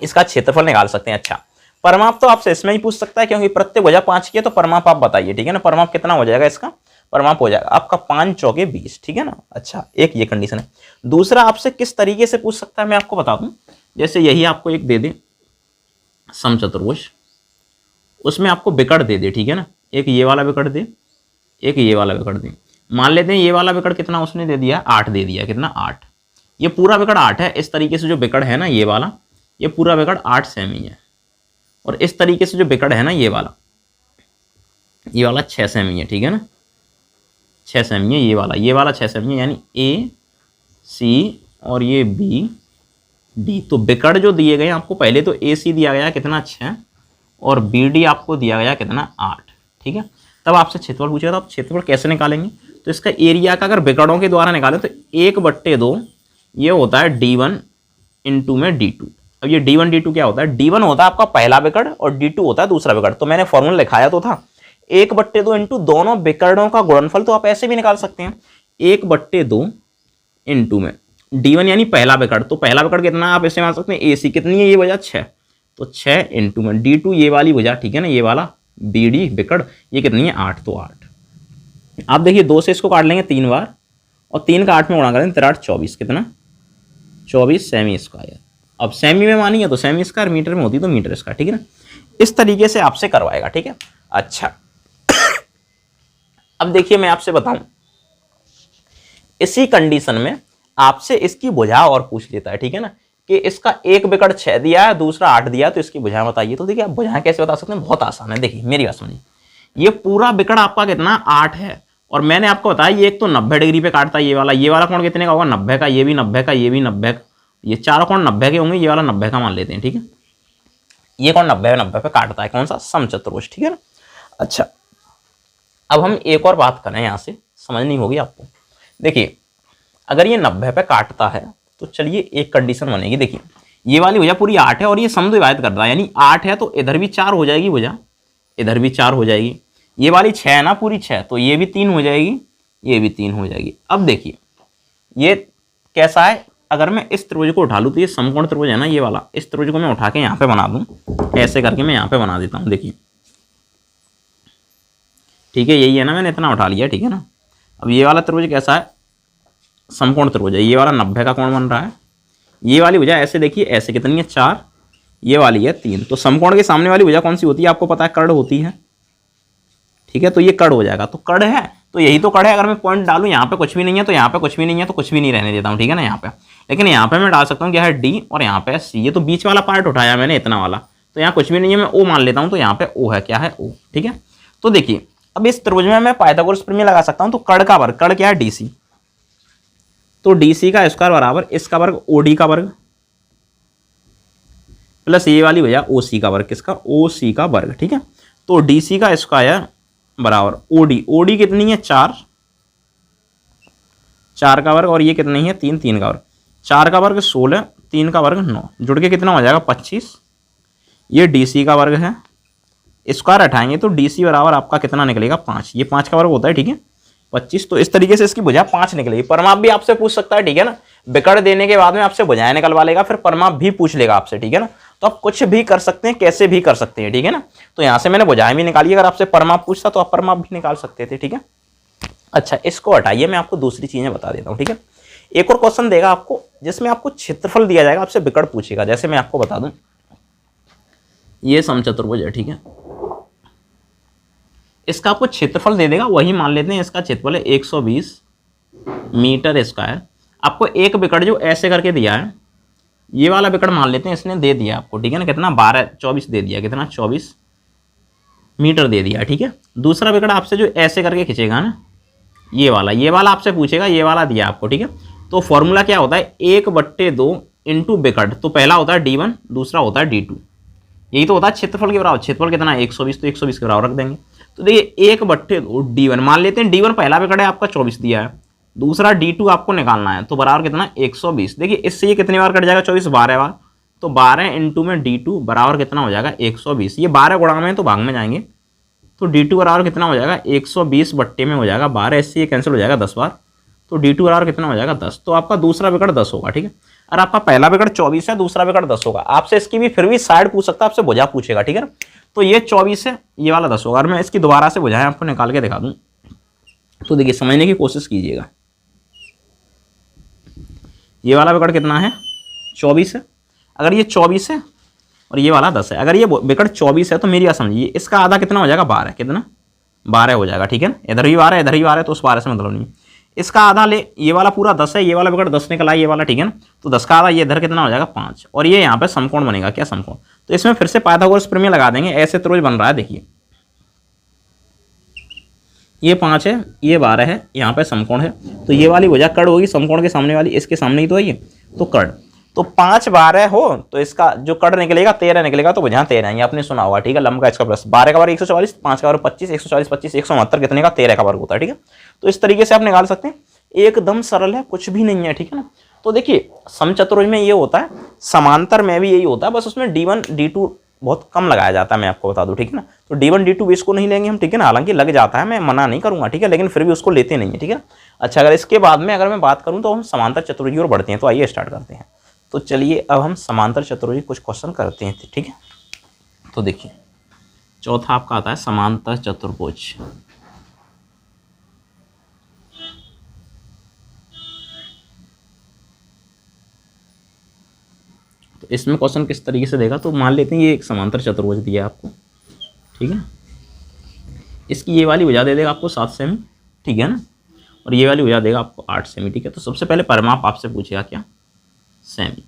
[SPEAKER 1] इसका क्षेत्रफल निकाल सकते हैं। अच्छा परिमाप तो आपसे इसमें ही पूछ सकता है, क्योंकि प्रत्येक भुजा 5 की है, तो परिमाप आप बताइए, ठीक है ना। परिमाप कितना हो जाएगा इसका, परिमाप हो जाएगा आपका 5 चौके 20, ठीक है ना। अच्छा एक ये कंडीशन है। दूसरा आपसे किस तरीके से पूछ सकता है मैं आपको बता दूं, जैसे यही आपको एक दे दे समचतुर्भुज, उसमें आपको विकर्ण दे दे, ठीक है ना। एक ये वाला विकर्ण दे, एक ये वाला विकर्ण दे। मान लेते हैं ये वाला विकर्ण कितना उसने दे दिया, 8 दे दिया, कितना, 8। ये पूरा विकर्ण 8 है। इस तरीके से जो विकर्ण है ना ये वाला, ये पूरा विकर्ण 8 सेमी है। और इस तरीके से जो विकर्ण है ना ये वाला 6 सेमी है, ठीक है ना, 6 सेमी है ये वाला 6 सेमी है, यानी ए सी और ये बी डी। तो विकर्ण जो दिए गए आपको, पहले तो ए सी दिया गया कितना, 6, और बी डी आपको दिया गया कितना, 8, ठीक है। तब आपसे क्षेत्रफल पूछेगा, तो आप क्षेत्रफल कैसे निकालेंगे, तो इसका एरिया का अगर विकर्णों के द्वारा निकालें तो 1/2 ये होता है D1 इंटू में D2। अब ये D1 D2 क्या होता है, D1 होता है आपका पहला विकर्ण और D2 होता है दूसरा विकर्ण। तो मैंने फॉर्मूला लिखाया तो था 1/2 इंटू दोनों विकर्णों का गुणनफल। तो आप ऐसे भी निकाल सकते हैं 1/2 इंटू में D1 यानी पहला विकर्ण, तो पहला विकर्ण कितना आप ऐसे मान सकते हैं AC कितनी है, ये भुजा 6, तो 6 इंटू में D2 ये वाली भुजा, ठीक है ना, ये वाला बी डी बिकड़, ये कितनी है 8, तो 8। आप देखिए 2 से इसको काट लेंगे 3 बार, और 3 का 8 में गुणा करें 3 24, कितना 24 सेमी स्क्वायर। अब सेमी में मानी है तो सेमी स्क्वायर, मीटर में होती तो मीटर स्क्वायर, ठीक है ना। इस तरीके से आपसे करवाएगा, ठीक है। अच्छा अब देखिए मैं आपसे बताऊं, इसी कंडीशन में आपसे इसकी भुजा और पूछ लेता है, ठीक है ना, कि इसका एक बिकड़ 6 दिया है, दूसरा 8 दिया है, तो इसकी भुजा बताइए। तो देखिए आप भुजा कैसे बता सकते हैं, बहुत आसान है। देखिए मेरी बात समझिए, ये पूरा बिकड़ आपका कितना 8 है, और मैंने आपको बताया ये एक तो 90 डिग्री पे काटता है, ये वाला कोण कितने का होगा 90 का, ये भी 90 का, ये भी 90 का, ये चारों कोण 90 के होंगे, ये वाला 90 का मान लेते हैं, ठीक है। ये कोण 90 पे काटता है, कौन सा, समचतुर्भुज, ठीक है ना। अच्छा अब हम एक और बात करें, यहां से समझनी होगी आपको। देखिए अगर ये 90 पे काटता है तो चलिए एक कंडीशन बनेगी। देखिए ये वाली भुजा पूरी 8 है और ये समद्विभाजित कर रहा है, यानी 8 है तो इधर भी 4 हो जाएगी भुजा, इधर भी 4 हो जाएगी। ये वाली 6 है ना पूरी 6, तो ये भी 3 हो जाएगी, ये भी 3 हो जाएगी। अब देखिए ये कैसा है, अगर मैं इस त्रिभुज को उठा लूँ तो ये समकोण त्रिभुज है ना, ये वाला, इस त्रिभुज को मैं उठा के यहाँ पे बना दूँ, ऐसे करके मैं यहाँ पे बना देता हूँ। देखिए ठीक है, यही है ना, मैंने इतना उठा लिया, ठीक है ना। अब ये वाला त्रिभुज कैसा है, समकोण त्रिभुज है, ये वाला 90 का कोण बन रहा है। ये वाली भुजा ऐसे देखिए, ऐसे कितनी है 4, ये वाली है 3, तो समकोण के सामने वाली भुजा कौन सी होती है आपको पता है, कर्ण होती है, ठीक है। तो ये कर्ण हो जाएगा, तो कर्ण है तो यही तो कर्ण है। अगर मैं पॉइंट डालूं यहाँ पे कुछ भी नहीं है, तो यहाँ पे कुछ भी नहीं है, तो कुछ भी नहीं रहने देता हूँ, ठीक है ना यहाँ पे। लेकिन यहाँ पे मैं डाल सकता हूँ क्या है डी, और यहाँ पे सी, ये तो बीच वाला पार्ट उठाया मैंने इतना वाला, तो यहाँ कुछ भी नहीं है, मैं ओ मान लेता हूँ, तो यहाँ पे ओ है, क्या है ओ, ठीक है। तो देखिए अब इस त्रिभुज में मैं पाइथागोरस प्रमेय लगा सकता हूँ, तो कर्ण का वर्ग, कर्ण क्या है डीसी, तो डीसी का स्क्वायर बराबर इसका वर्ग ओडी का वर्ग प्लस ये वाली भैया ओसी का वर्ग, किसका, ओसी का वर्ग, ठीक है। तो डीसी का स्क्वायर बराबर ओडी, ओडी कितनी है 4, 4 का वर्ग, और ये कितनी है 3, 3 का वर्ग, 4 का वर्ग 16, 3 का वर्ग 9, जुड़ के कितना हो जाएगा 25। ये डीसी का वर्ग है, स्क्वायर हटाएंगे तो डीसी बराबर आपका कितना निकलेगा 5, ये 5 का वर्ग होता है, ठीक है 25। तो इस तरीके से इसकी भुजा 5 निकलेगी। परमाप भी आपसे पूछ सकता है, ठीक है ना, बिकड़ देने के बाद में आपसे भुजाएं निकलवा लेगा, फिर परमाप भी पूछ लेगा आपसे, ठीक है ना। तो आप कुछ भी कर सकते हैं, कैसे भी कर सकते हैं, ठीक है ना। तो यहां से मैंने भुजाएं भी निकाली, अगर आपसे परमाप पूछता तो आप परमाप भी निकाल सकते थे, ठीक है। अच्छा इसको हटाइए, मैं आपको दूसरी चीजें बता देता हूँ, ठीक है। एक और क्वेश्चन देगा आपको जिसमें आपको क्षेत्रफल दिया जाएगा, आपसे बिकड़ पूछेगा। जैसे मैं आपको बता दूं, ये समचतुर्भुज है, ठीक है, इसका आपको क्षेत्रफल दे देगा, वही मान लेते हैं इसका क्षेत्रफल है 120 मीटर स्क्वायर। आपको एक बिकड़ जो ऐसे करके दिया है, ये वाला बिकड़ मान लेते हैं, इसने दे दिया आपको, ठीक है ना, कितना 24 दे दिया, कितना 24 मीटर दे दिया, ठीक है। दूसरा बिकड़ आपसे जो ऐसे करके खींचेगा ना, ये वाला आपसे पूछेगा, ये वाला दिया आपको, ठीक है। तो फॉर्मूला क्या होता है, 1/2 इंटू बिकड़, तो पहला होता है D1, दूसरा होता है D2, यही तो होता है क्षेत्रफल के बराबर। क्षेत्रफल कितना है 120, तो 120 के बराबर रख देंगे। तो देखिए 1/2 D1 मान लेते हैं, D1 पहला बिकड़ है आपका 24 दिया है, दूसरा D2 आपको निकालना है, तो बराबर कितना 120। देखिए इससे ये कितनी बार कट जाएगा 24, 12 बार, तो 12 इंटू में D2 बराबर कितना हो जाएगा 120। ये 12 गुणा में तो भाग में जाएंगे, तो D2 बराबर कितना हो जाएगा 120 बट्टे में हो जाएगा 12, इससे ये कैंसिल हो जाएगा 10 बार, तो D2 बराबर कितना हो जाएगा 10। तो आपका दूसरा बिकड़ 10 होगा, ठीक है। और आपका पहला बिकड़ 24 है, दूसरा बिकड़ 10 होगा। आपसे इसकी भी फिर भी साइड पूछ सकता है, आपसे भुजा पूछेगा, ठीक है ना। तो ये 24 है, ये वाला 10 होगा। और मैं इसकी दोबारा से भुजाएं आपको निकाल के दिखा दूं, तो देखिए समझने की कोशिश कीजिएगा। ये वाला बिकड़ कितना है 24 है, अगर ये 24 है और ये वाला 10 है, अगर ये बिकड़ 24 है तो मेरी बात समझिए, इसका आधा कितना हो जाएगा 12, कितना 12 हो जाएगा, ठीक है ना। इधर भी 12 इधर भी 12, तो उस 12 से मतलब नहीं। इसका आधा ले, ये वाला पूरा 10 है, ये वाला बिकड़ 10 निकला, ये वाला, ठीक है ना। तो 10 का आधा, ये इधर कितना हो जाएगा 5, और ये यहाँ पे समकोण बनेगा, क्या समकोण। तो इसमें फिर से पाइथागोरस प्रमेय लगा देंगे। ऐसे त्रिभुज बन रहा है, देखिए ये 5 है, ये 12 है, यहाँ पे समकोण है, तो ये वाली भुजा कर्ण होगी, समकोण के सामने वाली, इसके सामने ही तो है ये, तो कर्ण। तो 5 12 हो तो इसका जो कर्ण निकलेगा 13 निकलेगा, तो भुजा 13 है, ये आपने सुना होगा, ठीक है। लंब का इसका प्लस 12 का वर्ग 144, 5 का वर्ग 25, 140 25 169 कितने का 13 का वर्ग होता है, ठीक है। तो इस तरीके से आप निकाल सकते हैं, एकदम सरल है, कुछ भी नहीं है, ठीक है ना। तो देखिए समचतुर्भुज में ये होता है, समांतर में भी यही होता है, बस उसमें D1 D2 बहुत कम लगाया जाता है, मैं आपको बता दूं, ठीक है ना। तो D1 D2 इसको नहीं लेंगे हम, ठीक है ना, हालांकि लग जाता है, मैं मना नहीं करूंगा, ठीक है, लेकिन फिर भी उसको लेते नहीं है, ठीक है। अच्छा अगर इसके बाद में अगर मैं बात करूं तो हम समांतर चतुर्भुज की ओर बढ़ते हैं, तो आइए स्टार्ट करते हैं। तो चलिए अब हम समांतर चतुर्भुज कुछ क्वेश्चन करते हैं, ठीक है। तो देखिए चौथा आपका आता है समांतर चतुर्भुज। तो इसमें क्वेश्चन किस तरीके से देगा, तो मान लेते हैं ये एक समांतर चतुर्भुज दिया है आपको, ठीक है। इसकी ये वाली भुजा दे देगा आपको 7 सेमी, ठीक है ना, और ये वाली भुजा देगा आपको 8 सेमी, ठीक है। तो सबसे पहले परिमाप आपसे पूछेगा क्या, सेमी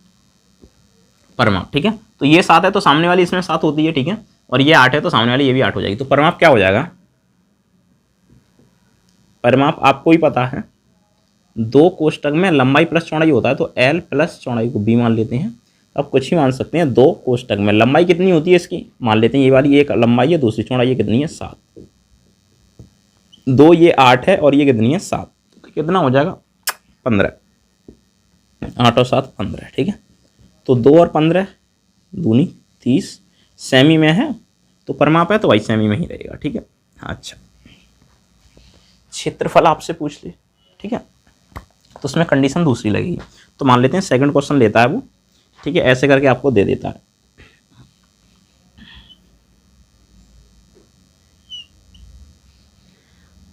[SPEAKER 1] परिमाप, ठीक है। तो ये 7 है तो सामने वाली इसमें 7 होती है, ठीक है, और ये 8 है तो सामने वाली ये भी 8 हो जाएगी। तो परिमाप क्या हो जाएगा, परिमाप आपको ही पता है, 2 कोष्टक में लंबाई प्लस चौड़ाई होता है, तो L प्लस चौड़ाई को B मान लेते हैं। आप कुछ ही मान सकते हैं, 2 कोष्टक में लंबाई कितनी होती है इसकी, मान लेते हैं ये वाली एक लंबाई है, दूसरी चौड़ाई कितनी है 7, 2 ये 8 है और ये कितनी है 7, तो कितना हो जाएगा 15, 8 और 7 15, ठीक है। तो 2 और 15 दूनी 30, सेमी में है तो परिमाप है तो भाई सेमी में ही रहेगा, ठीक है। अच्छा, क्षेत्रफल आपसे पूछ ले, ठीक है, तो उसमें कंडीशन दूसरी लगेगी। तो मान लेते हैं सेकंड क्वेश्चन लेता है वो, ठीक है, ऐसे करके आपको दे देता है।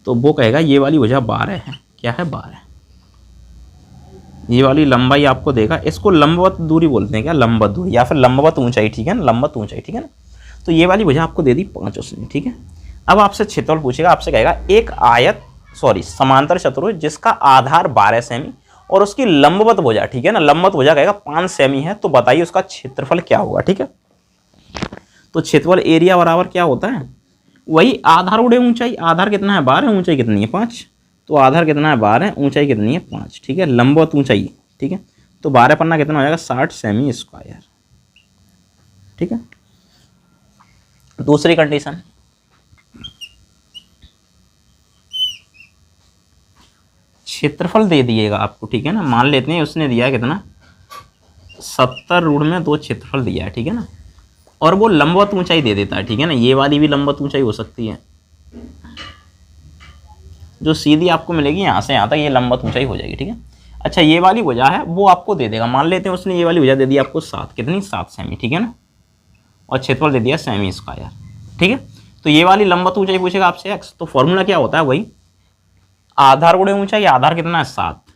[SPEAKER 1] तो वो कहेगा ये वाली भुजा 12 है, क्या है 12, ये वाली लंबाई आपको देगा, इसको लंबवत दूरी बोलते हैं क्या, लंबवत दूरी या फिर लंबवत ऊंचाई, ठीक है ना, लंबवत ऊंचाई, ठीक है ना। तो ये वाली भुजा आपको दे दी 5 उसने, ठीक है। अब आपसे क्षेत्रफल पूछेगा, आपसे कहेगा एक समांतर चतुर्भुज जिसका आधार 12 सेमी और उसकी लंबवत भुजा, ठीक है ना, लंबवत भुजा कहेगा 5 सेमी है, तो बताइए उसका क्षेत्रफल क्या होगा, ठीक है। तो क्षेत्रफल एरिया बराबर क्या होता है, वही आधार उड़े ऊंचाई, आधार कितना है 12, ऊंचाई कितनी है 5, तो आधार कितना है 12, ऊंचाई कितनी है 5, ठीक है, लंबवत ऊंचाई, ठीक है। तो 12 पन्ना कितना हो जाएगा 60 सेमी स्क्वायर, ठीक है। दूसरी कंडीशन, क्षेत्रफल दे दिएगा आपको, ठीक है ना, मान लेते हैं उसने दिया है कितना 70√2 क्षेत्रफल दिया है, ठीक है ना, और वो लंबवत ऊंचाई दे देता है, ठीक है ना, ये वाली भी लंबवत ऊंचाई हो सकती है, जो सीधी आपको मिलेगी यहाँ से यहाँ तक, ये लंबवत ऊंचाई हो जाएगी, ठीक है। अच्छा, ये वाली भुजा है वो आपको दे देगा, मान लेते हैं उसने ये वाली भुजा दे दी आपको 7, कितनी 7 सेमी, ठीक है ना, और क्षेत्रफल दे दिया सेमी स्क्वायर, ठीक है। तो ये वाली लंबवत ऊंचाई पूछेगा आपसे x, तो फॉर्मूला क्या होता है, वही आधार गुणे ऊंचाई, आधार कितना है 7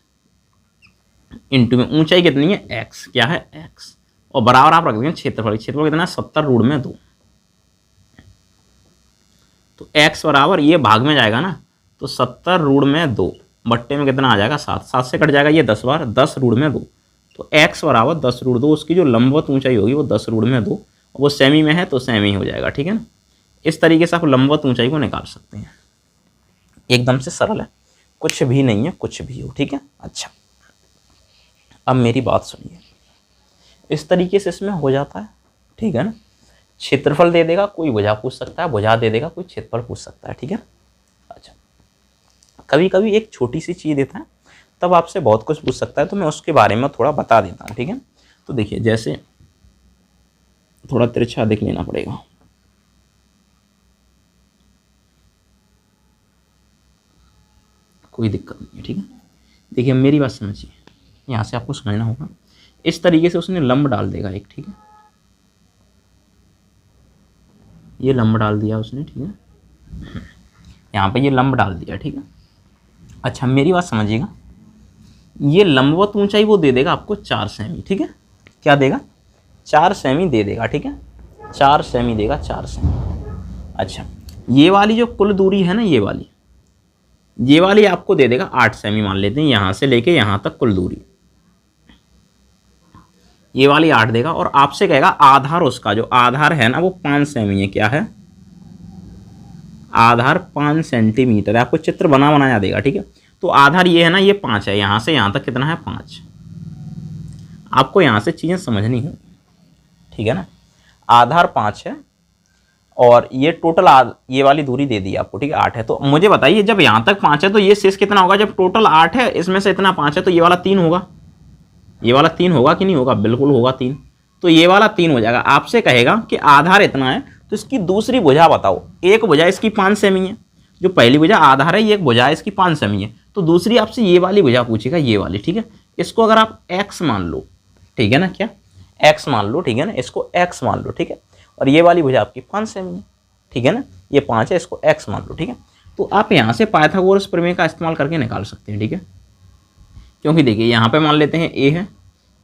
[SPEAKER 1] इंटू में ऊंचाई कितनी है x, क्या है x, और बराबर आप रख देंगे क्षेत्रफल, क्षेत्रफल कितना है 70√2, तो x बराबर ये भाग में जाएगा ना, तो 70√2 बट्टे में कितना आ जाएगा 7, 7 से कट जाएगा ये 10 बार, 10√2, तो x बराबर 10√2, उसकी जो लंबवत ऊंचाई होगी वो 10√2, वो सेमी में है तो सेमी हो जाएगा, ठीक है ना। इस तरीके से आप लंबवत ऊंचाई को निकाल सकते हैं, एकदम से सरल है, कुछ भी नहीं है, कुछ भी हो, ठीक है। अच्छा, अब मेरी बात सुनिए, इस तरीके से इसमें हो जाता है, ठीक है ना। क्षेत्रफल दे देगा, कोई भुजा पूछ सकता है, भुजा दे देगा, कोई क्षेत्रफल पूछ सकता है, ठीक है। अच्छा, कभी कभी एक छोटी सी चीज़ देता है तब आपसे बहुत कुछ पूछ सकता है, तो मैं उसके बारे में थोड़ा बता देता हूँ, ठीक है। तो देखिए, जैसे थोड़ा तिरछा देख लेना पड़ेगा, कोई दिक्कत नहीं है, ठीक है। देखिए मेरी बात समझिए, यहाँ से आपको समझना होगा, इस तरीके से उसने लंब डाल देगा एक, ठीक है, ये लंब डाल दिया उसने, ठीक है, यहाँ पे ये लंब डाल दिया, ठीक है। अच्छा, मेरी बात समझिएगा, ये लंबवत ऊंचाई वो दे देगा आपको 4 सेमी, ठीक है, क्या देगा 4 सेमी दे देगा, ठीक है, 4 सेमी देगा, 4 सेमी। अच्छा, ये वाली जो कुल दूरी है ना, ये वाली आपको दे देगा 8 सेमी, मान लेते हैं यहाँ से लेके यहाँ तक कुल दूरी, ये वाली 8 देगा, और आपसे कहेगा आधार, उसका जो आधार है ना वो 5 सेमी है, क्या है आधार 5 सेंटीमीटर है, आपको चित्र बनाया देगा, ठीक है। तो आधार ये है ना, ये 5 है, यहाँ से यहाँ तक कितना है 5, आपको यहाँ से चीज़ें समझनी है, ठीक है ना। आधार 5 है और ये टोटल ये वाली दूरी दे दी आपको, ठीक है 8 है। तो मुझे बताइए, जब यहाँ तक 5 है तो ये शेष कितना होगा, जब टोटल 8 है इसमें से इतना 5 है तो ये वाला 3 होगा, ये वाला 3 होगा कि नहीं होगा, बिल्कुल होगा 3, तो ये वाला 3 हो जाएगा। आपसे कहेगा कि आधार इतना है तो इसकी दूसरी भुजा बताओ, एक भुजा इसकी 5 सेमी है, जो पहली भुजा आधार है, ये एक भुजा इसकी 5 सेमी है, तो दूसरी आपसे ये वाली भुजा पूछेगा, ये वाली, ठीक है। इसको अगर आप x मान लो, ठीक है ना, क्या x मान लो, ठीक है ना, इसको x मान लो, ठीक है, और ये वाली भुजा आपकी 5 सेमी है, ठीक है ना, ये 5 है, इसको x मान लो, ठीक है। तो आप यहाँ से पाइथागोरस प्रमेय का इस्तेमाल करके निकाल सकते हैं, ठीक है। क्योंकि देखिए यहाँ पे मान लेते हैं a है,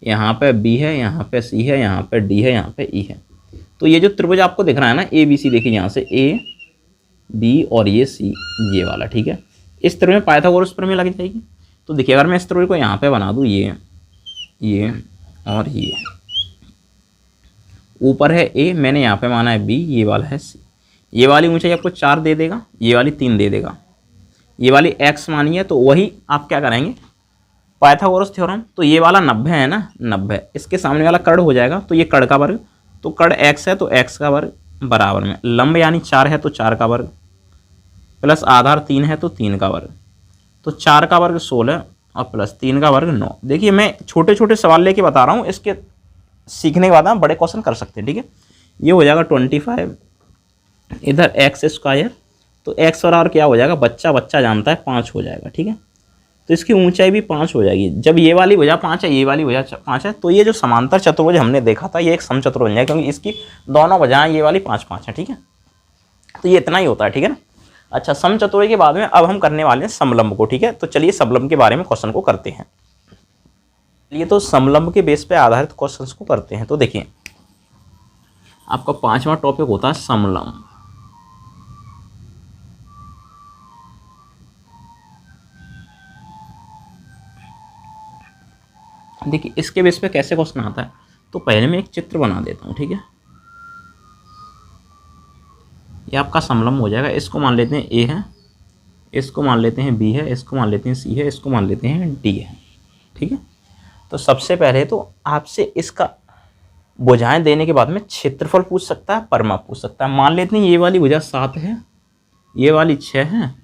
[SPEAKER 1] यहाँ पे b है, यहाँ पे c है, यहाँ पे d है, यहाँ पे e है। तो ये जो त्रिभुज आपको दिख रहा है ना a b c, देखिए यहाँ से a b और ये c, ये वाला, ठीक है। इस त्रिभुज में पाइथागोरस प्रमेय लग जाएगी। तो देखिए अगर मैं इस त्रिभुज को यहाँ पे बना दूँ, ये और ये, ऊपर है a, मैंने यहाँ पे माना है b, ये वाला है c। ये वाली ऊंचाई आपको 4 दे देगा, ये वाली 3 दे देगा, ये वाली x मानी है। तो वही आप क्या करेंगे, पाइथागोरस थ्योरम। तो ये वाला 90 है ना, 90, इसके सामने वाला कर्ण हो जाएगा, तो ये कर्ण का वर्ग, तो कर्ण x है तो x का वर्ग बराबर में लंब यानी 4 है तो 4 का वर्ग, प्लस आधार 3 है तो 3 का वर्ग, तो 4 का वर्ग 16 और प्लस 3 का वर्ग 9। देखिए मैं छोटे छोटे सवाल लेके बता रहा हूँ, इसके सीखने के बाद हम बड़े क्वेश्चन कर सकते हैं, ठीक है। ये हो जाएगा 25, इधर एक्स स्क्वायर, तो एक्स और आर क्या हो जाएगा, बच्चा बच्चा जानता है 5 हो जाएगा, ठीक है। तो इसकी ऊंचाई भी 5 हो जाएगी। जब ये वाली भुजा 5 है, ये वाली भुजा 5 है, तो ये जो समांतर चतुर्भुज हमने देखा था, ये एक समचतुर्भुज बन जाएगा, क्योंकि इसकी दोनों भुजाएं ये वाली 5-5 है, ठीक है। तो ये इतना ही होता है, ठीक है ना। अच्छा, समचतुर्भुज के बाद में अब हम करने वाले हैं समलंब को, ठीक है। तो चलिए समलंब के बारे में क्वेश्चन को करते हैं। ये तो समलंब के बेस पे आधारित क्वेश्चंस को करते हैं। तो देखिए आपका 5वां टॉपिक होता है समलंब। देखिए इसके बेस पे कैसे क्वेश्चन आता है, तो पहले मैं एक चित्र बना देता हूँ, ठीक है। ये आपका समलंब हो जाएगा। इसको मान लेते हैं ए है, इसको मान लेते हैं बी है, इसको मान लेते हैं सी है, इसको मान लेते हैं डी है, ठीक है। तो सबसे पहले तो आपसे इसका भुजाएं देने के बाद में क्षेत्रफल पूछ सकता है, परिमाप पूछ सकता है। मान लेते हैं ये वाली भुजा 7 है, ये वाली 6 है,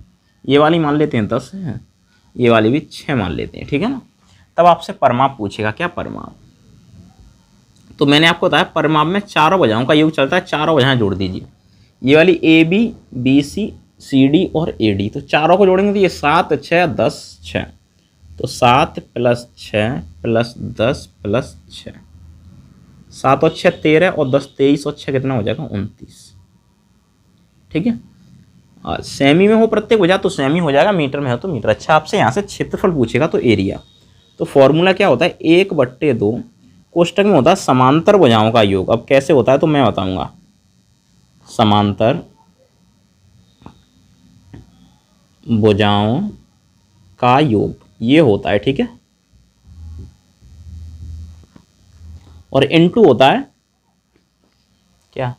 [SPEAKER 1] ये वाली मान लेते हैं 10 है, ये वाली भी 6 मान लेते हैं, ठीक है ना। तब आपसे परिमाप पूछेगा, क्या परिमाप। तो मैंने आपको बताया परिमाप में चारों भुजाओं का योग चलता है, चारों भुजाएं जोड़ दीजिए। ये वाली A B, B C, C D और ए डी, तो चारों को जोड़ेंगे तो ये 7 6 10 6, तो 7 + 6 + 10 + 6, 7 और 6 13 और 10 23 और 6 कितना हो जाएगा 29, ठीक है। और सेमी में हो प्रत्येक भुजा तो सेमी हो जाएगा, मीटर में हो तो मीटर। अच्छा, आपसे यहाँ से क्षेत्रफल पूछेगा तो एरिया। तो फॉर्मूला क्या होता है, 1/2 कोष्टक में होता है समांतर भुजाओं का योग। अब कैसे होता है तो मैं बताऊंगा। समांतर भुजाओं का योग ये होता है, ठीक है। और इनटू होता है क्या,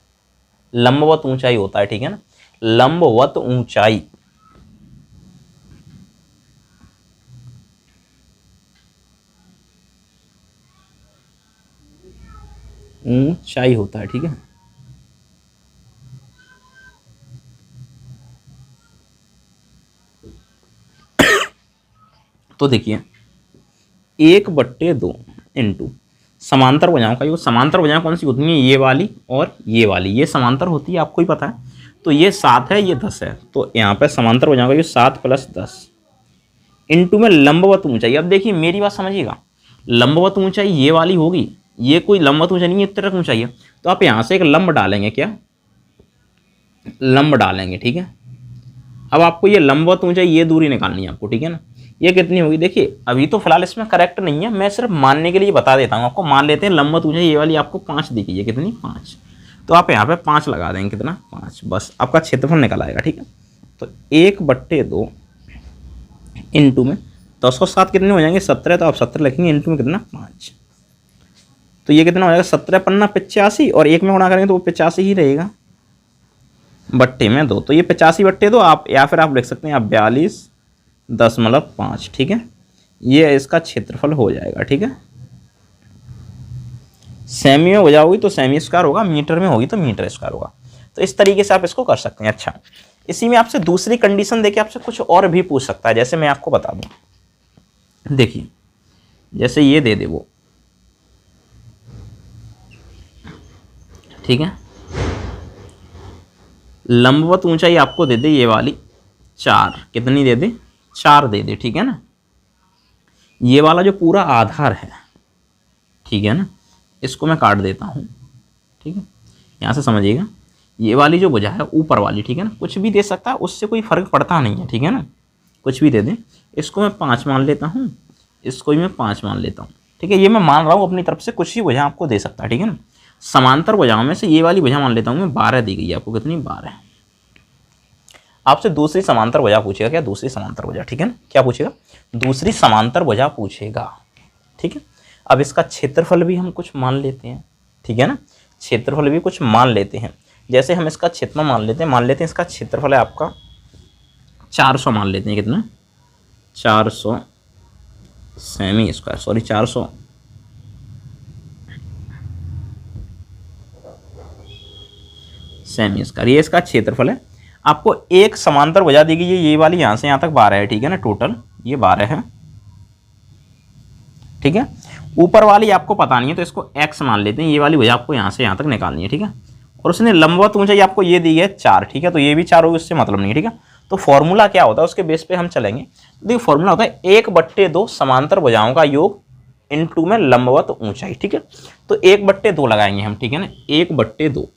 [SPEAKER 1] लंबवत ऊंचाई होता है, ठीक है ना। लंबवत ऊंचाई, ऊंचाई होता है, ठीक है। तो देखिए 1/2 इंटू समांतर भुजाओं का योग। समांतर भुजाएं कौन सी होती हैं, ये वाली और ये वाली, ये समांतर होती है, आपको ही पता है। तो ये 7 है, ये 10 है, तो यहाँ पे समांतर भुजाओं का योग 7 + 10 इंटू में लंबवत ऊंचाई। अब देखिए मेरी बात समझिएगा, लंबवत ऊंचाई ये वाली होगी, ये कोई लंबवत ऊंचाई नहीं है, इतनी ऊंचाई है। तो आप यहाँ से एक लंब डालेंगे, क्या लंब डालेंगे, ठीक है। अब आपको ये लंबवत ऊंचाई ये दूरी निकालनी है आपको, ठीक है ना। ये कितनी होगी, देखिए अभी तो फिलहाल इसमें करेक्ट नहीं है, मैं सिर्फ मानने के लिए बता देता हूँ आपको। मान लेते हैं लंबवत ऊंचाई ये वाली आपको 5 दिखी है, कितनी 5, तो आप यहाँ पे 5 लगा देंगे, कितना 5, बस आपका क्षेत्रफल निकल आएगा, ठीक है। तो 1/2 इंटू में 10 और 7 कितने हो जाएंगे 17, तो आप 17 लिखेंगे, इंटू में कितना 5, तो ये कितना हो जाएगा 17 पन्ना 85, और 1 में गुणा करेंगे तो वो 85 ही रहेगा, बट्टे में 2, तो ये 85/2 आप, या फिर आप लिख सकते हैं आप 42.5, ठीक है। ये इसका क्षेत्रफल हो जाएगा, ठीक है। सेमी में हो जाओगी तो सेमी स्क्वायर होगा, मीटर में होगी तो मीटर स्क्वायर होगा। तो इस तरीके से आप इसको कर सकते हैं। अच्छा, इसी में आपसे दूसरी कंडीशन देके आपसे कुछ और भी पूछ सकता है, जैसे मैं आपको बता दूं। देखिए जैसे ये दे दे वो, ठीक है, लंबवत ऊंचाई आपको दे दे ये वाली 4, कितनी दे दे 4 दे दे, ठीक है ना। ये वाला जो पूरा आधार है, ठीक है ना, इसको मैं काट देता हूँ, ठीक है। यहाँ से समझिएगा, ये वाली जो भुजा है ऊपर वाली, ठीक है ना, कुछ भी दे सकता है, उससे कोई फर्क पड़ता नहीं है, ठीक है ना, कुछ भी दे दें। इसको मैं 5 मान लेता हूँ, इसको भी मैं 5 मान लेता हूँ, ठीक है। ये मैं मान रहा हूँ अपनी तरफ से, कुछ ही भुजा आपको दे सकता है, ठीक है ना। समांतर भुजाओं में से ये वाली भुजा मान लेता हूँ मैं, 12 दी गई है आपको, कितनी, 12। आपसे दूसरी समांतर भुजा पूछेगा, क्या, दूसरी समांतर भुजा, ठीक है ना, क्या पूछेगा, दूसरी समांतर भुजा पूछेगा, ठीक है। अब इसका क्षेत्रफल भी हम कुछ मान लेते हैं, ठीक है ना, क्षेत्रफल भी कुछ मान लेते हैं। जैसे हम इसका क्षेत्रफल मान लेते हैं इसका क्षेत्रफल है आपका 400 मान लेते हैं, कितना, 400 semi square, sorry 400 semi square, ये इसका क्षेत्रफल है। आपको एक समांतर भुजा दी गई है, ये वाली यहाँ से यहाँ तक 12 है, ठीक है ना, टोटल ये 12 है, ठीक है। ऊपर वाली आपको पता नहीं है तो इसको x मान लेते हैं, ये वाली भुजा आपको यहाँ से यहाँ तक निकालनी है, ठीक है। और उसने लंबवत ऊंचाई आपको ये दी है 4, ठीक है, तो ये भी 4 होगी, उससे मतलब नहीं है, ठीक है। तो फॉर्मूला क्या होता है उसके बेस पे हम चलेंगे। देखिए फॉर्मूला होता है 1/2 समांतर भुजाओं का योग इनटू में लंबवत ऊंचाई, ठीक है। तो 1/2 लगाएंगे हम, ठीक है ना, 1/2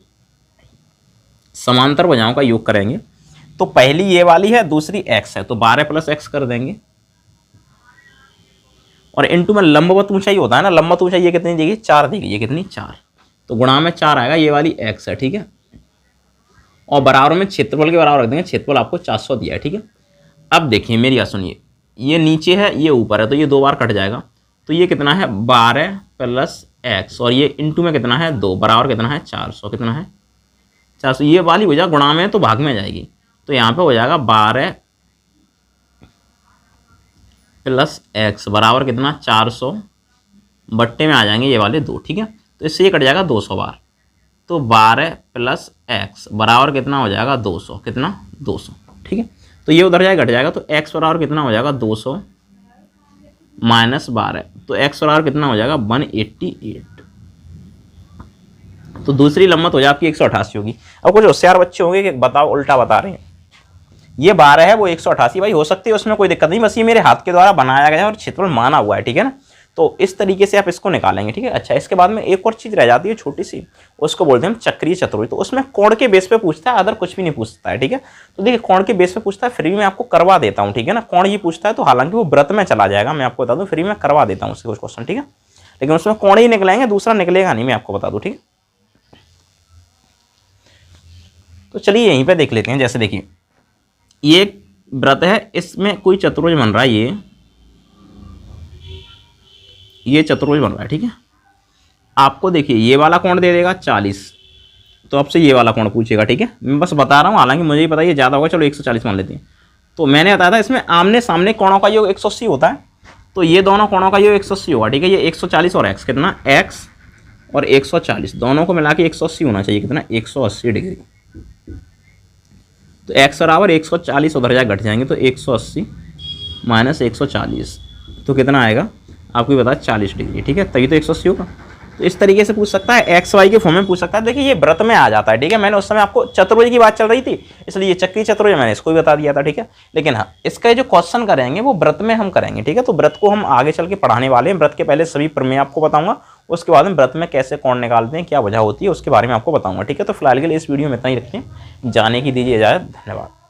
[SPEAKER 1] समांतर भुजाओं का योग करेंगे। तो पहली ये वाली है, दूसरी x है, तो 12 + x कर देंगे, और इनटू में लंबवत ऊंचाई होता है ना, लंबवत ऊंचाई ये कितनी दी गई, 4 दी गई, ये कितनी, 4, तो गुणा में 4 आएगा, ये वाली x है, ठीक है। और बराबर में क्षेत्रफल के बराबर रख देंगे, क्षेत्रफल आपको 400 दिया है, ठीक है। अब देखिए मेरी बात सुनिए, ये नीचे है ये ऊपर है, तो ये 2 बार कट जाएगा, तो ये कितना है 12 + x, और ये इनटू में कितना है 2, बराबर कितना है 400, कितना है 400। ये वाली हो जाएगा गुणा में तो भाग में जाएगी, तो यहाँ पे हो जाएगा 12 + x बराबर कितना 400, बट्टे में आ जाएंगे ये वाले 2, ठीक है। तो इससे ये कट जाएगा 200 बार, तो 12 + x बराबर कितना हो जाएगा 200, कितना 200, ठीक है। तो ये उधर जाए घट जाएगा, तो x बराबर कितना हो जाएगा 200 - 12, तो x बराबर कितना हो जाएगा 188। तो दूसरी लंबवत हो जाए आपकी 188 होगी। अब कुछ होशियार बच्चे होंगे कि बताओ उल्टा बता रहे हैं, ये 12 है वो 188, भाई हो सकती है उसमें कोई दिक्कत नहीं, बस ये मेरे हाथ के द्वारा बनाया गया है और क्षेत्रफल माना हुआ है, ठीक है ना। तो इस तरीके से आप इसको निकालेंगे, ठीक है। अच्छा, इसके बाद में एक और चीज़ रह जाती है छोटी सी, उसको बोलते हैं हम चक्रीय चतुर्भुज। तो उसमें कोण के बेस पे पूछता है, अदर कुछ भी नहीं पूछता है, ठीक है। तो देखिए कोण के बेस पे पूछता है, फ्री में आपको करवा देता हूँ, ठीक है ना। कोण ही पूछता है तो हालांकि वो व्रत में चला जाएगा, मैं आपको बता दूँ, फ्री में करवा देता हूँ उससे कुछ क्वेश्चन, ठीक है। लेकिन उसमें कोण ही निकलेंगे, दूसरा निकलेगा नहीं, मैं आपको बता दूँ, ठीक है। तो चलिए यहीं पर देख लेते हैं। जैसे देखिए ये व्रत है, इसमें कोई चतुर्भुज बन रहा है, ये चतुर्भुज बन रहा है, ठीक है। आपको देखिए ये वाला कोण दे देगा 40, तो आपसे ये वाला कोण पूछेगा, ठीक है। मैं बस बता रहा हूँ, हालांकि मुझे ही पता है ये ज़्यादा होगा, चलो 140 मान लेते हैं। तो मैंने बताया था इसमें आमने सामने कोणों का योग 180 होता है, तो ये दोनों कोणों का योग 180 होगा, ठीक है। ये 140 और x कितना, x और 140 दोनों को मिला के 180 होना चाहिए, कितना 180 डिग्री। तो x बराबर 140 उधर जाए घट जाएंगे, तो 180 - 140 तो कितना आएगा आपको बता 40 डिग्री, ठीक है। तभी तो 180 होगा। तो इस तरीके से पूछ सकता है, एक्स वाई के फॉर्म में पूछ सकता है। देखिए ये व्रत में आ जाता है, ठीक है। मैंने उस समय आपको चतुर्भुज की बात चल रही थी, इसलिए ये चक्रीय चतुर्भुज मैंने इसको भी बता दिया था, ठीक है। लेकिन हाँ, इसका जो क्वेश्चन करेंगे वो व्रत में हम करेंगे, ठीक है। तो व्रत को हम आगे चल के पढ़ाने वाले हैं। व्रत के पहले सभी प्रमेय आपको बताऊंगा, उसके बाद में व्रत में कैसे कोण निकालते हैं, क्या वजह होती है, उसके बारे में आपको बताऊंगा, ठीक है। तो फिलहाल के लिए इस वीडियो में इतना ही रखते हैं, जाने की दीजिए इजाजत, धन्यवाद।